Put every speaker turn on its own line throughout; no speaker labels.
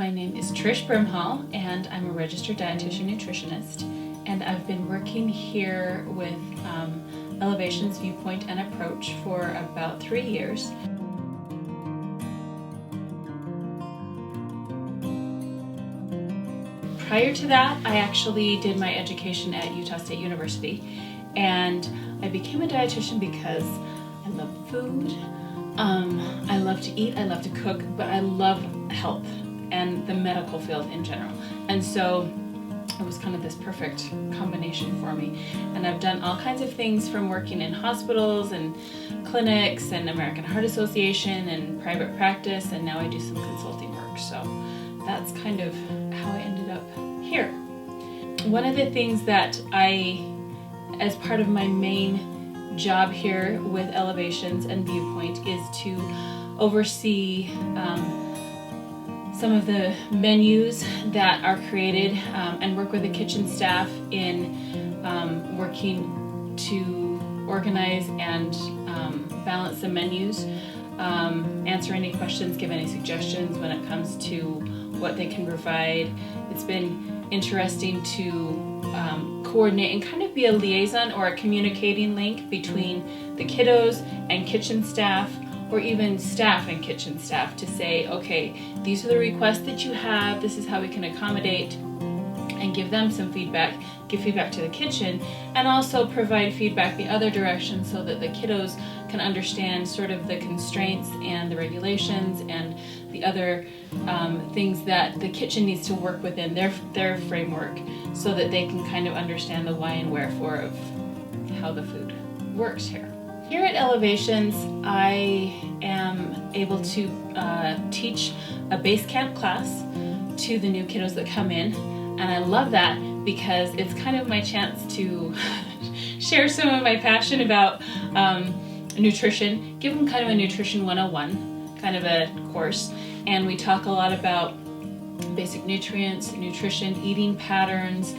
My name is Trish Brimhall, and I'm a registered dietitian nutritionist, and I've been working here with Elevations, ViewPoint, and Approach for about 3 years. Prior to that, I actually did my education at Utah State University, and I became a dietitian because I love food, I love to eat, I love to cook, but I love health and the medical field in general. And so it was kind of this perfect combination for me. And I've done all kinds of things, from working in hospitals and clinics and American Heart Association and private practice, and now I do some consulting work. So that's kind of how I ended up here. One of the things that as part of my main job here with Elevations and ViewPoint, is to oversee some of the menus that are created and work with the kitchen staff in working to organize and balance the menus, answer any questions, give any suggestions when it comes to what they can provide. It's been interesting to coordinate and kind of be a liaison or a communicating link between the kiddos and kitchen staff, or even staff and kitchen staff, to say, okay, these are the requests that you have, this is how we can accommodate, and give them some feedback, give feedback to the kitchen, and also provide feedback the other direction so that the kiddos can understand sort of the constraints and the regulations and the other things that the kitchen needs to work within their framework, so that they can kind of understand the why and wherefore of how the food works here. Here at Elevations, I am able to teach a base camp class to the new kiddos that come in, and I love that because it's kind of my chance to share some of my passion about nutrition, give them kind of a nutrition 101 kind of a course, and we talk a lot about basic nutrients, nutrition, eating patterns,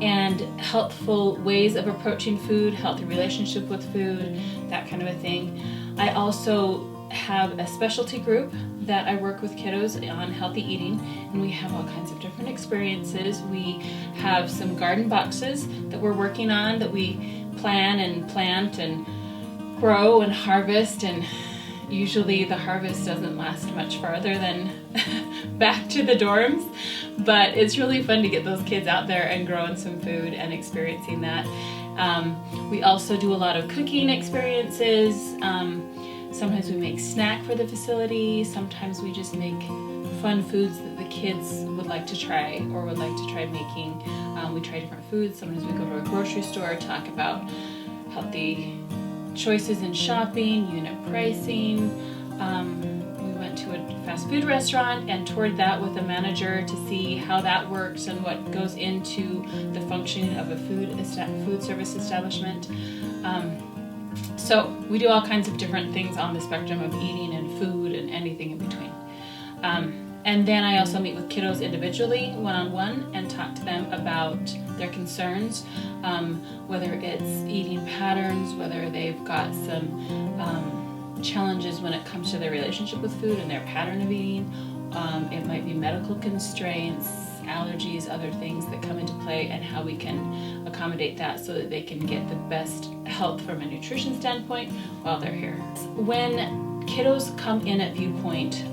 and healthful ways of approaching food, healthy relationship with food, that kind of a thing. I also have a specialty group that I work with kiddos on healthy eating, and we have all kinds of different experiences. We have some garden boxes that we're working on, that we plan and plant and grow and harvest, and usually the harvest doesn't last much farther than back to the dorms, but it's really fun to get those kids out there and growing some food and experiencing that. We also do a lot of cooking experiences. Sometimes we make snack for the facility. Sometimes we just make fun foods that the kids would like to try or would like to try making. We try different foods. Sometimes we go to a grocery store, talk about healthy choices in shopping, unit pricing. We went to a fast food restaurant and toured that with a manager to see how that works and what goes into the functioning of a food service establishment. So we do all kinds of different things on the spectrum of eating and food and anything in between. And then I also meet with kiddos individually, one-on-one, and talk to them about their concerns, whether it's eating patterns, whether they've got some challenges when it comes to their relationship with food and their pattern of eating. It might be medical constraints, allergies, other things that come into play, and how we can accommodate that so that they can get the best health from a nutrition standpoint while they're here. When kiddos come in at ViewPoint,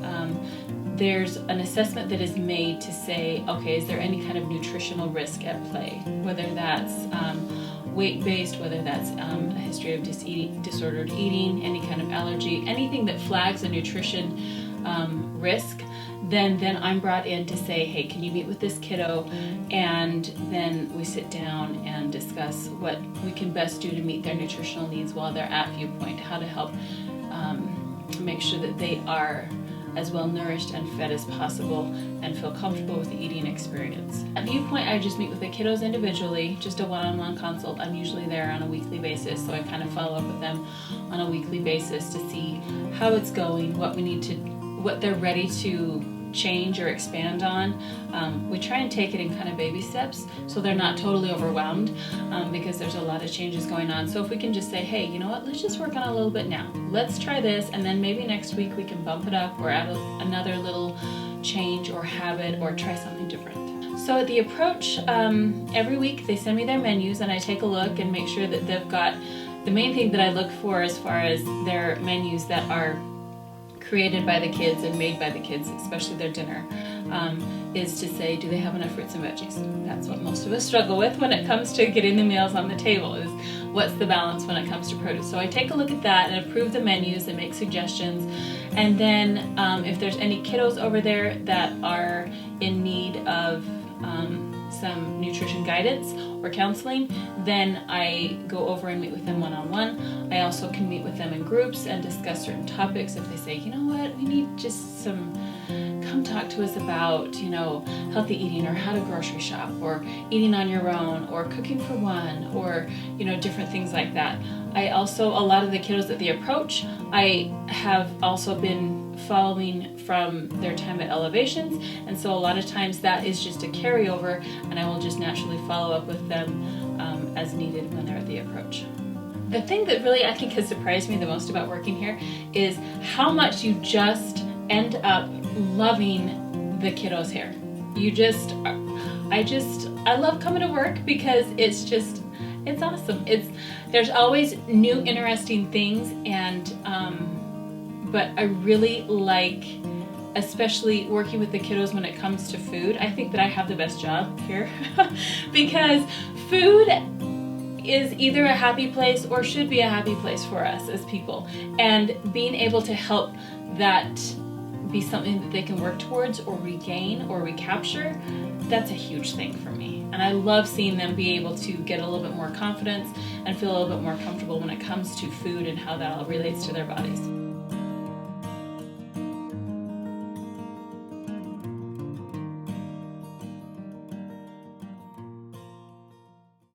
there's an assessment that is made to say, okay, is there any kind of nutritional risk at play? Whether that's weight-based, whether that's a history of disordered eating, any kind of allergy, anything that flags a nutrition risk, then I'm brought in to say, hey, can you meet with this kiddo? And then we sit down and discuss what we can best do to meet their nutritional needs while they're at ViewPoint, how to help make sure that they are as well nourished and fed as possible and feel comfortable with the eating experience. At ViewPoint, I just meet with the kiddos individually, just a one-on-one consult. I'm usually there on a weekly basis, so I kind of follow up with them on a weekly basis to see how it's going, what they're ready to change or expand on. We try and take it in kind of baby steps so they're not totally overwhelmed, because there's a lot of changes going on. So if we can just say, hey, you know what, let's just work on a little bit now. Let's try this, and then maybe next week we can bump it up or add another little change or habit or try something different. So at the approach, every week they send me their menus and I take a look and make sure that they've got the main thing that I look for as far as their menus that are created by the kids and made by the kids, especially their dinner, is to say, do they have enough fruits and veggies? That's what most of us struggle with when it comes to getting the meals on the table, is what's the balance when it comes to produce. So I take a look at that and approve the menus and make suggestions. And then if there's any kiddos over there that are in need of some nutrition guidance or counseling, then I go over and meet with them one-on-one. I also can meet with them in groups and discuss certain topics. If they say, you know what, we need just some, come talk to us about, you know, healthy eating or how to grocery shop or eating on your own or cooking for one or, you know, different things like that. I also, a lot of the kiddos at the approach, I have also been following from their time at Elevations, and so a lot of times that is just a carryover, and I will just naturally follow up with them as needed when they're at the approach. The thing that really I think has surprised me the most about working here is how much you just end up loving the kiddos here. I love coming to work because it's awesome. There's always new interesting things, and but I really like, especially working with the kiddos when it comes to food. I think that I have the best job here because food is either a happy place or should be a happy place for us as people, and being able to help that be something that they can work towards or regain or recapture, that's a huge thing for me. And I love seeing them be able to get a little bit more confidence and feel a little bit more comfortable when it comes to food and how that all relates to their bodies.